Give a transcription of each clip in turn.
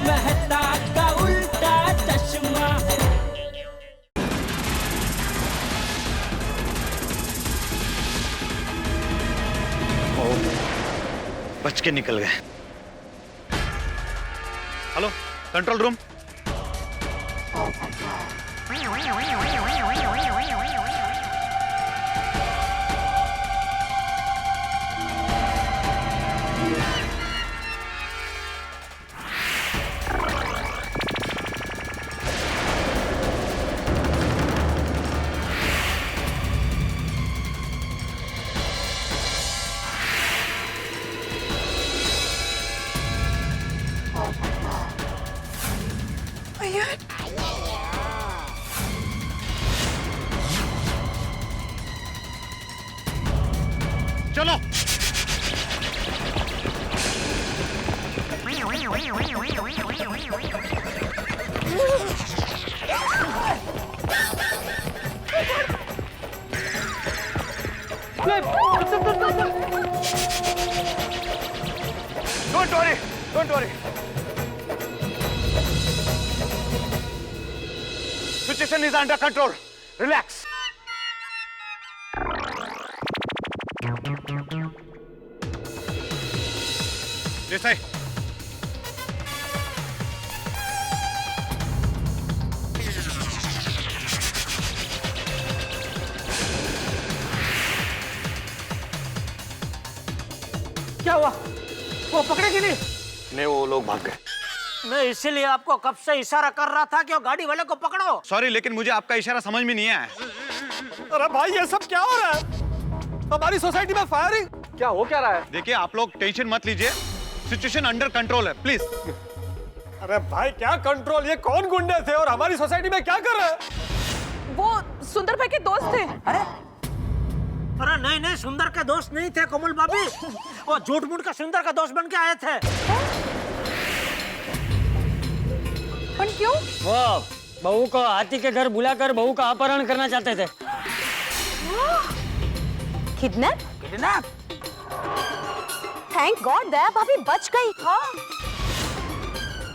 मेहता का उल्टा चश्मा। बच के निकल गए। Hello control room. चलो don't worry situation is under control, relax. Desai क्या हुआ? वो पकड़े कि नहीं? नहीं, वो लोग भाग गए। मैं इसीलिए आपको कब से इशारा कर रहा था कि वो गाड़ी वाले को पकड़ो। सॉरी, लेकिन मुझे आपका इशारा समझ में नहीं आया। अरे भाई ये सब क्या हो रहा है? हमारी सोसाइटी में फायरिंग क्या हो क्या रहा है? देखिए आप लोग टेंशन मत लीजिए, सिचुएशन अंडर कंट्रोल है, प्लीज। अरे भाई क्या कंट्रोल? ये कौन गुंडे थे और हमारी सोसाइटी में क्या कर रहे हैं? वो सुंदर भाई के दोस्त थे। अरे नहीं, सुंदर के दोस्त नहीं थे कोमल भाभी, वो झूठ मूठ का सुंदर का दोस्त बन के आए थे। पर क्यों? वो बहू को हाथी के घर बुलाकर बहू का अपहरण करना चाहते थे। किडनैप? किडनैप? थैंक गॉड दया भाभी बच गई। हाँ।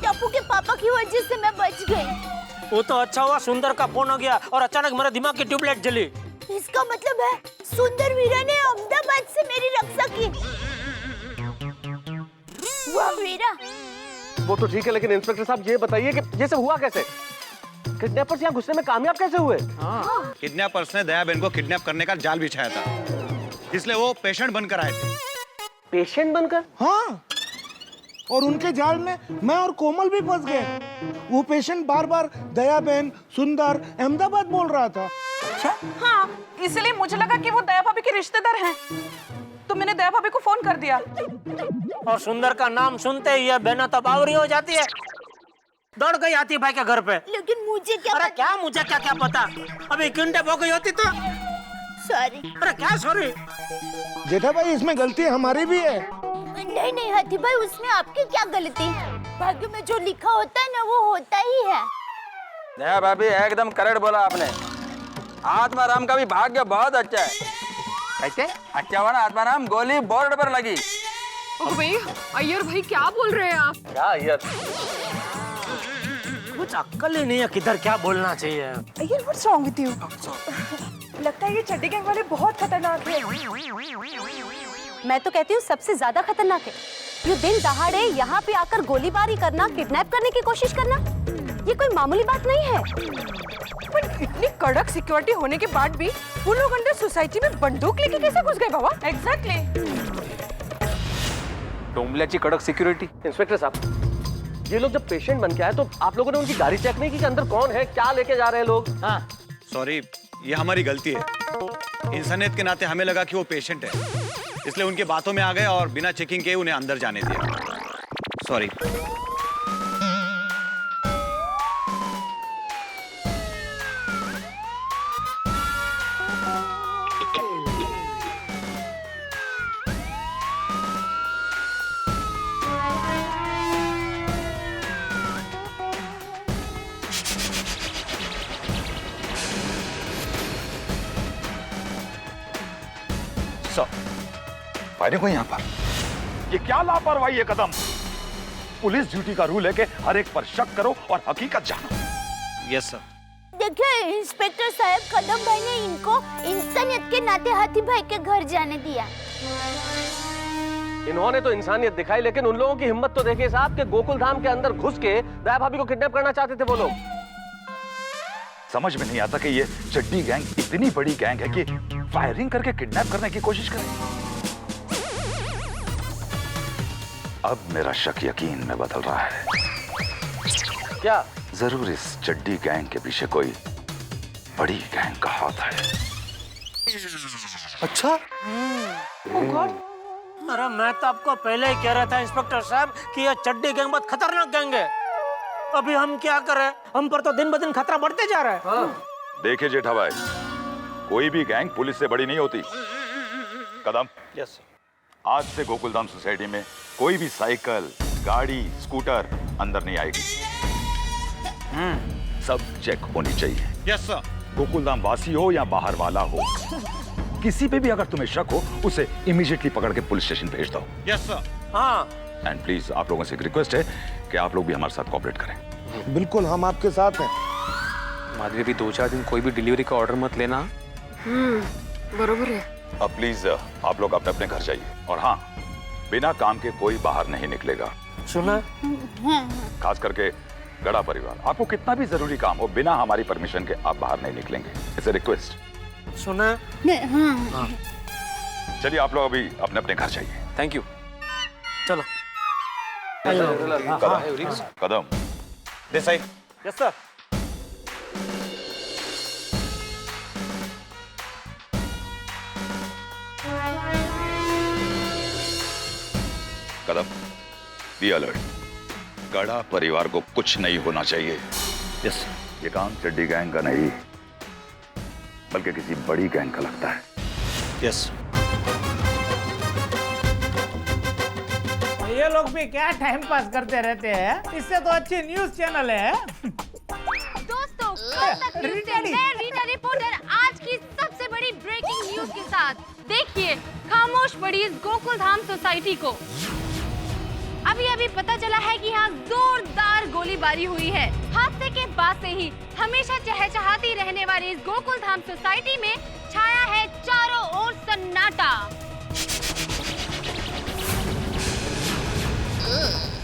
टप्पू के पापा की वजह से मैं बच गई। वो तो अच्छा हुआ सुंदर का फोन हो गया और अचानक मेरे दिमाग की ट्यूबलाइट जली। इसका मतलब है सुंदर वीरा ने अहमदाबाद से मेरी रक्षा की। वाह वीरा। वो तो ठीक है, लेकिन इंस्पेक्टर साहब ये बताइए कि ये सब हुआ कैसे? किडनैपर्स यहाँ घुसने में कामयाब कैसे हुए? किडनैपर्स ने दया बहन को किडनैप करने का जाल बिछाया था, इसलिए वो पेशेंट बनकर आए थे। पेशेंट बनकर? हाँ, और उनके जाल में मैं और कोमल भी फंस गए। वो पेशेंट बार बार दया बहन, सुंदर, अहमदाबाद बोल रहा था। हाँ, इसलिए मुझे लगा कि वो दया भाभी के रिश्तेदार हैं, तो मैंने दया भाभी को फोन कर दिया। और सुंदर का नाम सुनते ही ये बहना तो बावरी हो जाती है, दौड़ गई आती भाई के घर पे। लेकिन मुझे क्या अरे क्या मुझे क्या क्या पता, अभी किडनैप हो गई होती तो। सॉरी। अरे क्या सॉरी? जेठा भाई इसमें गलती हमारी भी है। नहीं हाथी भाई, उसमें आपकी क्या गलती? भाग्य में जो लिखा होता है ना वो होता ही है। दया भाभी एकदम करेक्ट बोला आपने। आत्माराम का भी भाग्य बहुत अच्छा है। कैसे अच्छा हुआ ना, आत्माराम गोली बोर्ड पर लगी। भाई अय्यर भाई क्या बोल रहे हैं आप? क्या अय्यर? कुछ अक्ल ही नहीं है किधर क्या बोलना चाहिए। Iyer what's wrong with you? लगता है ये चड्डी गैंग वाले बहुत खतरनाक हैं। मैं तो कहती हूँ सबसे ज्यादा खतरनाक है। ये दिन दहाड़े यहाँ पे आकर गोलीबारी करना, किडनैप करने की कोशिश करना, ये कोई मामूली बात नहीं है। पर इतनी कड़क सिक्योरिटी होने के बाद भी वो लोग अंदर सोसाइटी में बंदूक लेके कैसे घुस गए बाबा? एग्जैक्टली। डोंबल्याची कडक सिक्योरिटी। इंस्पेक्टर साहब, ये लोग जब पेशेंट बन के आए तो आप लोगों ने उनकी गाड़ी चेक नहीं की कि अंदर कौन है, क्या लेके जा रहे हैं लोग? हाँ सॉरी, ये हमारी गलती है। इंसानियत के नाते हमें लगा कि वो पेशेंट है, इसलिए उनकी बातों में आ गए और बिना चेकिंग के उन्हें अंदर जाने दिया। सॉरी। फायरिंग हुई यहाँ पर। ये क्या लापरवाही है कदम? पुलिस ड्यूटी का रूल है कि हर एक पर शक करो और हकीकत जानो। Yes sir. देखिए इंस्पेक्टर साहब, कदम भाई ने इनको इंसानियत के नाते हाथी भाई के घर जाने दिया। इन्होंने तो इंसानियत दिखाई, लेकिन उन लोगों की हिम्मत तो देखिए साहब कि गोकुल धाम के अंदर घुस के दया भाभी को किडनैप करना चाहते थे वो लोग। समझ में नहीं आता कि ये चड्डी गैंग इतनी बड़ी गैंग है कि फायरिंग करके किडनैप करने की कोशिश करे। अब मेरा शक यकीन में बदल रहा है। क्या? जरूर इस चड्डी गैंग के पीछे कोई बड़ी गैंग का हाथ है। अच्छा, अरे मैं तो आपको पहले ही कह रहा था इंस्पेक्टर साहब कि ये चड्डी गैंग बहुत खतरनाक गैंग है। अभी हम क्या करें, हम पर तो दिन ब दिन खतरा बढ़ते जा रहा है। देखिए जेठा भाई, कोई भी गैंग पुलिस से बड़ी नहीं होती। कदम, यस, आज से गोकुलधाम सोसाइटी में कोई भी साइकिल, गाड़ी, स्कूटर अंदर नहीं आएगी। सब चेक होनी चाहिए। Yes sir. गोकुलधाम वासी हो या बाहर वाला हो, किसी पे भी अगर तुम्हें शक हो उसे इमीडिएटली पकड़ के पुलिस स्टेशन भेज दो। Yes sir. हाँ, एंड प्लीज आप लोगों से एक रिक्वेस्ट है कि आप लोग भी हमारे साथ कोऑपरेट करें। बिल्कुल हम आपके साथ हैं। माधवी, भी 2-4 दिन कोई भी डिलीवरी का ऑर्डर मत लेना। बरोबर है। अब प्लीज आप लोग अपने अपने घर जाइए, और हाँ, बिना काम के कोई बाहर नहीं निकलेगा। सुना? खास करके गड़ा परिवार, आपको कितना भी जरूरी काम हो, बिना हमारी परमिशन के आप बाहर नहीं निकलेंगे। It's a request. सुना? हाँ। चलिए आप लोग अभी अपने अपने घर जाइए। Thank you. चलो। Kadam, Desai. Yes sir. Kadam, be alert. गड़ा परिवार को कुछ नहीं होना चाहिए। यस। ये काम चड्डी गैंग का नहीं, बल्कि किसी बड़ी गैंग का लगता है। यस। ये लोग भी क्या टाइम पास करते रहते हैं, इससे तो अच्छी न्यूज चैनल है। दोस्तों, कल तक न्यूज़ से मैं रीटा रिपोर्टर आज की सबसे बड़ी ब्रेकिंग न्यूज के साथ। देखिए, खामोश पड़ी इस गोकुल धाम सोसाइटी को। अभी अभी पता चला है कि यहाँ जोरदार गोलीबारी हुई है। हादसे के बाद से ही हमेशा चहचहाती रहने वाली इस गोकुल धाम सोसाइटी में छाया है चारों ओर सन्नाटा।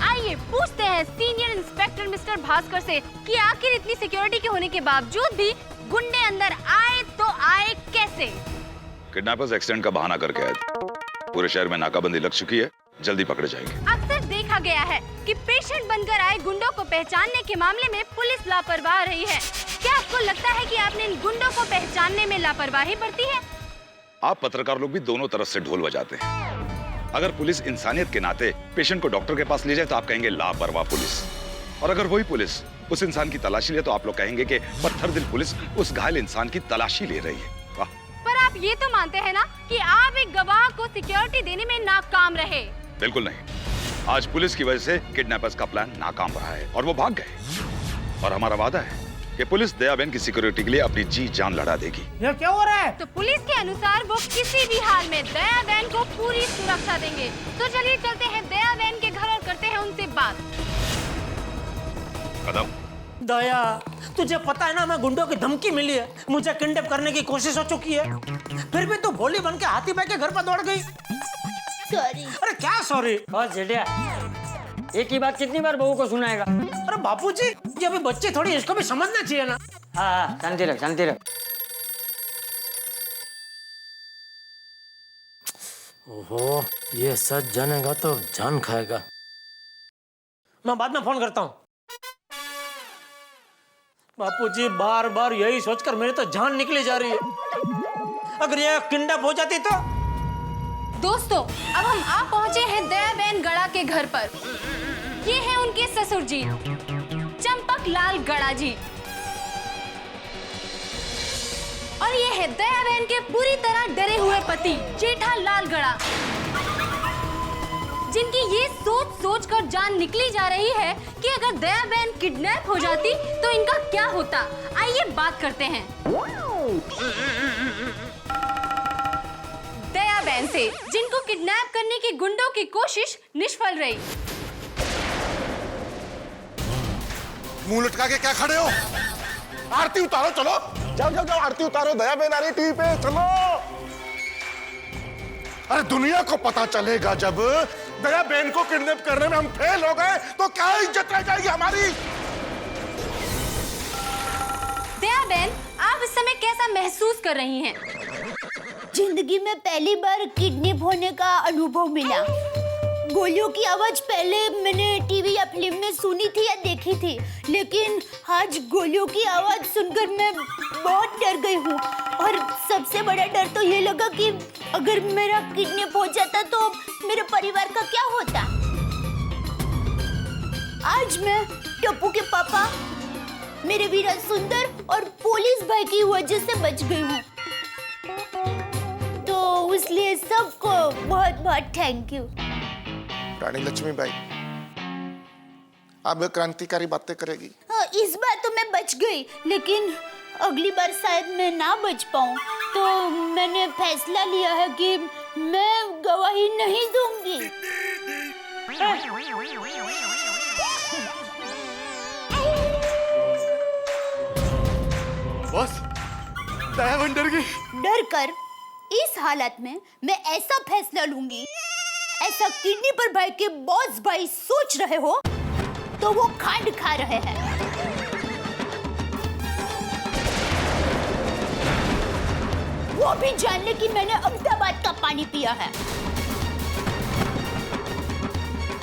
आइए पूछते हैं सीनियर इंस्पेक्टर मिस्टर भास्कर से कि आखिर इतनी सिक्योरिटी के होने के बावजूद भी गुंडे अंदर आए तो आए कैसे? किडनैपर्स एक्सीडेंट का बहाना करके आए। पूरे शहर में नाकाबंदी लग चुकी है, जल्दी पकड़े जाएंगे। अक्सर देखा गया है कि पेशेंट बनकर आए गुंडों को पहचानने के मामले में पुलिस लापरवाह रही है। क्या आपको लगता है कि आपने इन गुंडों को पहचानने में लापरवाही बरती है? आप पत्रकार लोग भी दोनों तरफ से ढोल बजाते हैं। अगर पुलिस इंसानियत के नाते पेशेंट को डॉक्टर के पास ले जाए तो आप कहेंगे लापरवाह पुलिस, और अगर वही पुलिस उस इंसान की तलाशी ले तो आप लोग कहेंगे कि पत्थर दिल पुलिस उस घायल इंसान की तलाशी ले रही है। वाह। पर आप ये तो मानते हैं ना कि आप एक गवाह को सिक्योरिटी देने में नाकाम रहे? बिल्कुल नहीं। आज पुलिस की वजह से किडनैपर्स का प्लान नाकाम रहा है और वो भाग गए। और हमारा वादा है कि पुलिस दयाबेन की सिक्योरिटी के लिए अपनी जी जान लड़ा देगी। ये क्या हो रहा है? तो पुलिस के अनुसार वो किसी भी हाल में दयाबेन को पूरी सुरक्षा देंगे। तो चलिए चलते हैं दयाबेन के घर और करते हैं उनसे बात। कदम, दया, तुझे पता है ना, मैं गुंडों की धमकी मिली है, मुझे किडनैप करने की कोशिश हो चुकी है, फिर भी तू भोली बन के हाथी भाई के घर पर दौड़ गई। सॉरी। अरे क्या सॉरी? बस जेठिया, एक ही बात कितनी बार बहू को सुनाएगा? अरे बापूजी, ये अभी बच्चे थोड़ी, इसको भी समझना चाहिए ना। हाँ, शांति रख, शांति रख। ओहो, ये सच जानेगा तो जान खाएगा। मैं बाद में फोन करता हूँ। बापूजी, बार बार यही सोचकर मेरी तो जान निकली जा रही है। अगर ये किडनैप हो जाती तो। दोस्तों, अब हम आ पहुंचे हैं दयाबेन गड़ा के घर पर। ये है उनके ससुर जी, चंपक लाल गड़ा जी, और ये है दयाबेन के पूरी तरह डरे हुए पति जेठा लाल गड़ा, जिनकी ये सोच सोच कर जान निकली जा रही है कि अगर दयाबेन किडनैप हो जाती तो इनका क्या होता। आइए बात करते हैं दयाबेन से, जिनको किडनैप करने की गुंडों की कोशिश निष्फल रही। मुंह लटका के क्या खड़े हो? आरती उतारो, चलो जाओ जाओ जाओ, आरती उतारो। दया बहन आ रही टीवी पे, चलो। अरे दुनिया को पता चलेगा जब दया बहन को किडनैप करने में हम फेल हो गए तो क्या इज्जत रह जाएगी हमारी? दया बहन, आप इस समय कैसा महसूस कर रही हैं? जिंदगी में पहली बार किडनैप होने का अनुभव मिला। गोलियों की आवाज पहले मैंने टीवी या फिल्म में सुनी थी या देखी थी, लेकिन आज गोलियों की आवाज सुनकर मैं बहुत डर गई हूँ। और सबसे बड़ा डर तो ये लगा कि अगर मेरा किडनैप हो जाता तो मेरे परिवार का क्या होता। आज मैं टप्पू के पापा, मेरे वीरा सुंदर और पुलिस भाई की वजह से बच गई हूँ, तो इसलिए सबको बहुत बहुत थैंक यू। रानी लक्ष्मीबाई, अब क्रांतिकारी बातें करेगी। इस बार तो मैं बच गई, लेकिन अगली बार शायद मैं ना बच पाऊँ, तो मैंने फैसला लिया है कि मैं गवाही नहीं दूंगी। बस दया बहन डर गई। डर कर इस हालत में मैं ऐसा फैसला लूंगी, ऐसा किडनी पर भाई के बॉस भाई सोच रहे हो तो वो खांड खा रहे हैं। वो भी जान ले कि मैंने अहमदाबाद का पानी पिया है।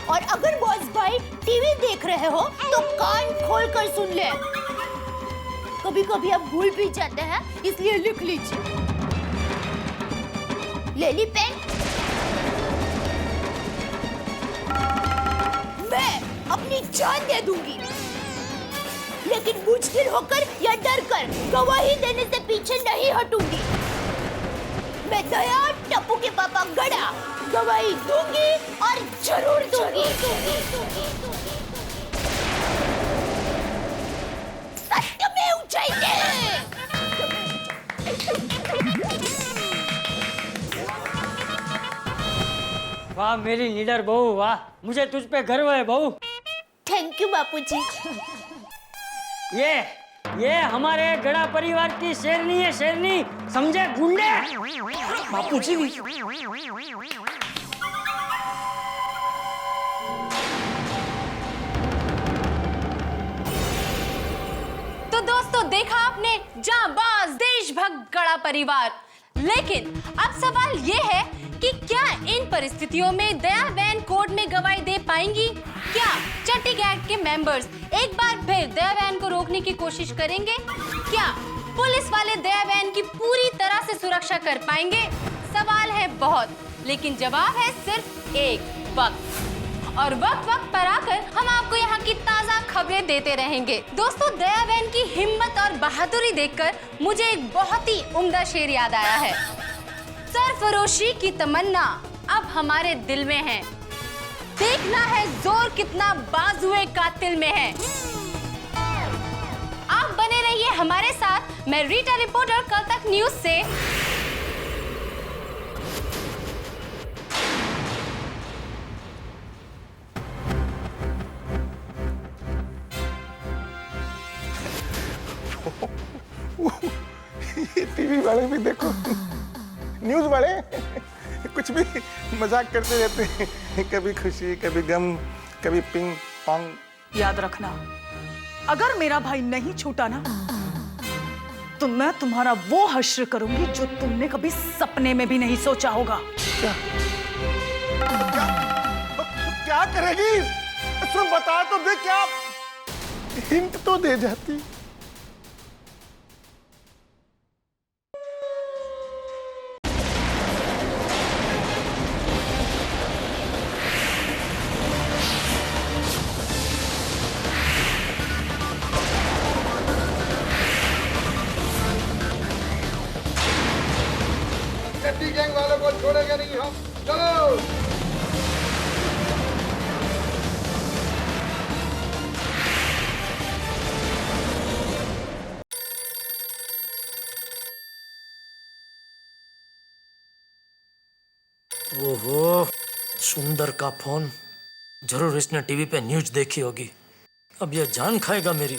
और अगर बॉस भाई टीवी देख रहे हो तो कान खोल कर सुन ले। कभी कभी आप भूल भी जाते हैं, इसलिए लिख लीजिए। ले ली पेन? मैं अपनी जान दे दूंगी, लेकिन बुजदिल होकर या डर कर गवाही देने से पीछे नहीं हटूंगी। मैं दया टप्पू के पापा गड़ा गवाही दूंगी और जरूर दूंगी। सत्य में ऊंचाई वाह मेरी लीडर बहू, वाह, मुझे तुझ पे गर्व है बहू। थैंक यू बापूजी। ये हमारे गड़ा परिवार की शेरनी है, शेरनी, समझे गुंडे। बापूजी भी। तो दोस्तों, देखा आपने जांबाज देशभक्त गड़ा परिवार। लेकिन अब सवाल ये है कि क्या इन परिस्थितियों में दया बहन कोर्ट में गवाही दे पाएंगी? क्या चट्टी गैंग के मेंबर्स एक बार फिर दया बहन को रोकने की कोशिश करेंगे? क्या पुलिस वाले दया बहन की पूरी तरह से सुरक्षा कर पाएंगे? सवाल है बहुत, लेकिन जवाब है सिर्फ एक, वक्त। और वक्त वक्त पर आकर हम आपको यहाँ की ताजा खबरें देते रहेंगे। दोस्तों, दया बहन की हिम्मत और बहादुरी देखकर मुझे एक बहुत ही उम्दा शेर याद आया है। सरफरोशी की तमन्ना अब हमारे दिल में है, देखना है जोर कितना बाजुए कातिल में है। आप बने रहिए हमारे साथ। मैं रीटा रिपोर्टर, कल तक न्यूज से। ये टीवी वाले भी देखो, न्यूज वाले कुछ भी मजाक करते रहते हैं, कभी खुशी, कभी गम, कभी पिंग पोंग। याद रखना, अगर मेरा भाई नहीं छूटा ना, तो मैं तुम्हारा वो हश्र करूंगी जो तुमने कभी सपने में भी नहीं सोचा होगा। क्या करेगी? इसमें बता तो दे, क्या हिंट तो दे जाती। चड्डी गैंग वालों को छोड़ेंगे नहीं हम। चलो। ओहो, सुंदर का फोन। जरूर इसने टीवी पे न्यूज देखी होगी। अब ये जान खाएगा मेरी।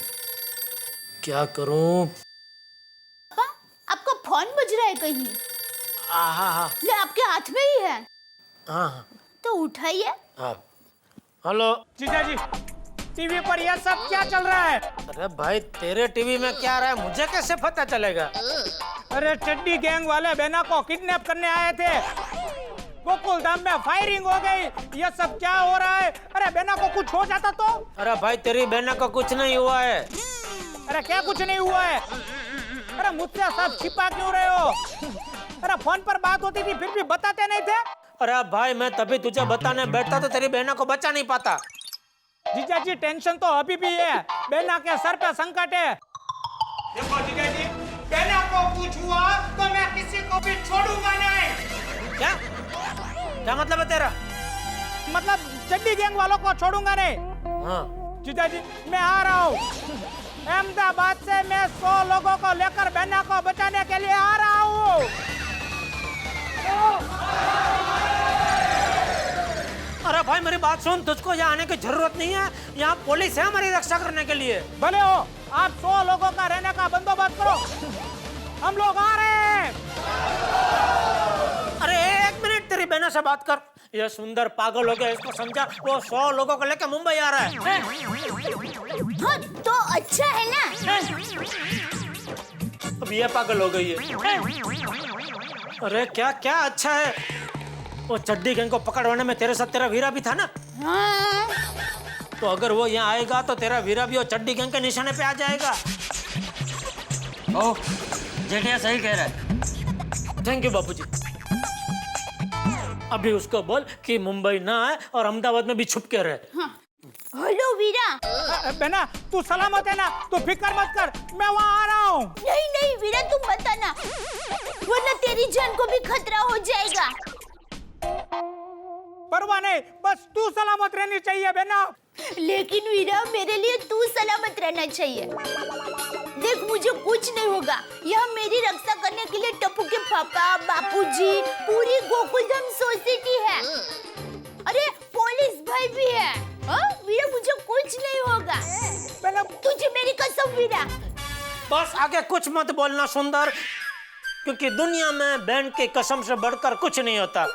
क्या करूं? पापा, आपका फोन बज रहा है कहीं? हाँ। ले, आपके हाथ में ही है। हाँ। तो उठाइए। हेलो जीजा जी, टीवी पर यह सब क्या चल रहा है? अरे भाई, तेरे टीवी में क्या रहा है मुझे कैसे पता चलेगा? अरे चड्डी गैंग वाले बेना को किडनैप करने आए थे, गोकुल धाम में फायरिंग हो गई। यह सब क्या हो रहा है? अरे बेना को कुछ हो जाता तो? अरे भाई, तेरी बहना को कुछ नहीं हुआ है। अरे क्या कुछ नहीं हुआ है? अरे मुझसे सब छिपा क्यों रहे हो? अरे फोन पर बात होती थी फिर भी बताते नहीं थे। अरे भाई, मैं तभी तुझे बताने बैठता तो तेरी बहना को बचा नहीं पाता। जीजा जी, टेंशन तो अभी भी है, बेना के सर पे संकट है। देखो जीजा जी, बेना को कुछ हुआ तो मैं किसी को भी छोड़ूंगा नहीं। क्या मतलब है तेरा? मतलब चड्डी गैंग वालों को छोड़ूंगा नहीं। हाँ। जीजा जी, मैं आ रहा हूँ। अहमदाबाद से मैं 100 लोगों को लेकर बेना को बचाने के लिए आ रहा हूँ। अरे भाई, मेरी बात सुन, तुझको यहाँ आने की जरूरत नहीं है। यहाँ पुलिस है हमारी रक्षा करने के लिए। भले हो, आप 100 लोगों का रहने का बंदोबस्त करो, हम लोग आ रहे हैं। अरे एक मिनट, तेरी बहना से बात कर। ये सुंदर पागल हो गया, इसको समझा। वो 100 लोगों को लेकर मुंबई आ रहा है। हाँ, तो अच्छा है ना। अब ये पागल हो गई है। अरे क्या क्या अच्छा है? वो चड्डी गैंग को पकड़वाने में तेरे साथ तेरा वीरा भी था ना? हाँ। तो अगर वो यहाँ आएगा तो तेरा वीरा भी वो चड्डी गैंग के निशाने पे आ जाएगा। ओह, जेठिया सही कह रहा है। थैंक यू बापूजी। अभी उसको बोल कि मुंबई ना आए और अहमदाबाद में भी छुप के रहे। हाँ। हेलो वीरा। बेना, तू सलामत है ना? तू फिक्र मत कर, मैं वहाँ आ रहा हूँ। नहीं नहीं वीरा, तुम मत आना, वरना तेरी जान को भी खतरा हो जाएगा। परवाह नहीं, बस तू सलामत रहनी चाहिए बेना। लेकिन वीरा, मेरे लिए तू सलामत रहना चाहिए। देख, मुझे कुछ नहीं होगा। यहाँ मेरी रक्षा करने के लिए टप्पू के पापा, बापूजी, पूरी गोकुलधाम सोसाइटी है। अरे पुलिस भाई भी है। हाँ वीरा, मुझे कुछ नहीं होगा। तुझे मेरी कसम वीरा। बस आगे कुछ मत बोलना सुंदर, क्योंकि दुनिया में बहन की कसम से बढ़कर कुछ नहीं होता।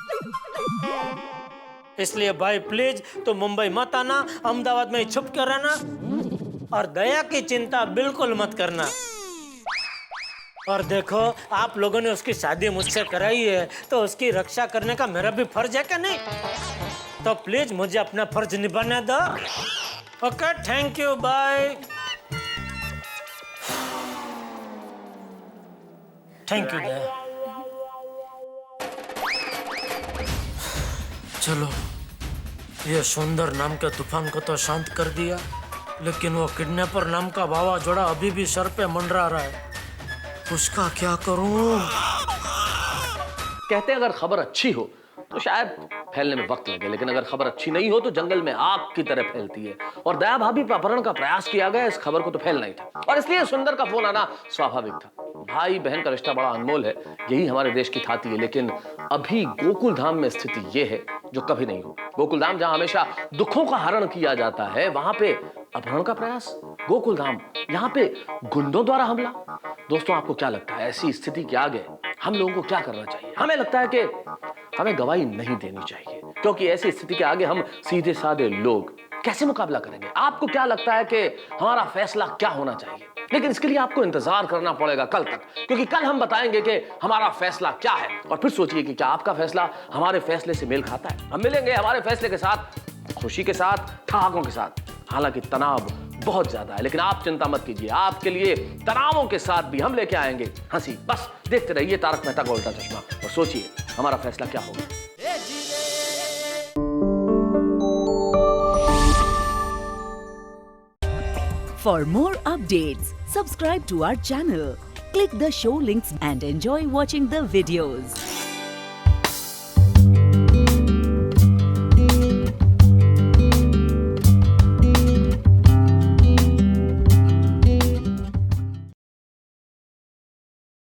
इसलिए भाई प्लीज, तो मुंबई मत आना, अहमदाबाद में ही छुप कर रहना और दया की चिंता बिल्कुल मत करना। और देखो, आप लोगों ने उसकी शादी मुझसे कराई है, तो उसकी रक्षा करने का मेरा भी फर्ज है क्या नहीं? तो प्लीज मुझे अपना फर्ज निभाने दो। Okay, thank you, bye. Thank you Daya. चलो, ये सुंदर नाम के तूफान को तो शांत कर दिया, लेकिन वो किडनैपर नाम का वावाजोड़ा अभी भी सर पे मंडरा रहा है। उसका क्या करूं? कहते हैं अगर खबर अच्छी हो तो शायद फैलने में वक्त लगे, लेकिन अगर खबर अच्छी नहीं हो तो जंगल में आग की तरह फैलती है। और दया भाभी पर अपहरण का प्रयास किया गया, इस खबर को तो फैलना ही था, और इसलिए सुंदर का फोन आना स्वाभाविक था। भाई बहन का रिश्ता बड़ा अनमोल है, यही हमारे देश की थाती है। लेकिन अभी गोकुल धाम में स्थिति यह है जो कभी नहीं हो। गोकुल धाम जहां हमेशा दुखों का हरण किया जाता है, वहां पे अपहरण का प्रयास। गोकुल धाम, यहाँ पे गुंडों द्वारा हमला। दोस्तों, आपको क्या लगता है ऐसी स्थिति के आगे हम लोगों को क्या करना चाहिए? हमें लगता है कि हमें गवाही नहीं देनी चाहिए, क्योंकि ऐसी स्थिति के आगे हम सीधे साधे लोग कैसे मुकाबला करेंगे? आपको क्या लगता है कि हमारा फैसला क्या होना चाहिए? लेकिन इसके लिए आपको इंतजार करना पड़ेगा कल तक, क्योंकि कल हम बताएंगे कि हमारा फैसला क्या है। और फिर सोचिए कि क्या आपका फैसला हमारे फैसले से मेल खाता है? हम मिलेंगे हमारे फैसले के साथ, खुशी के साथ, ठहाकों के साथ। हालांकि तनाव बहुत ज्यादा है, लेकिन आप चिंता मत कीजिए, आपके लिए तनावों के साथ भी हम लेके आएंगे हंसी। बस देखते रहिए तारक मेहता का उल्टा चश्मा और सोचिए हमारा फैसला क्या होगा। For more updates, subscribe to our channel, click the show links and enjoy watching the videos.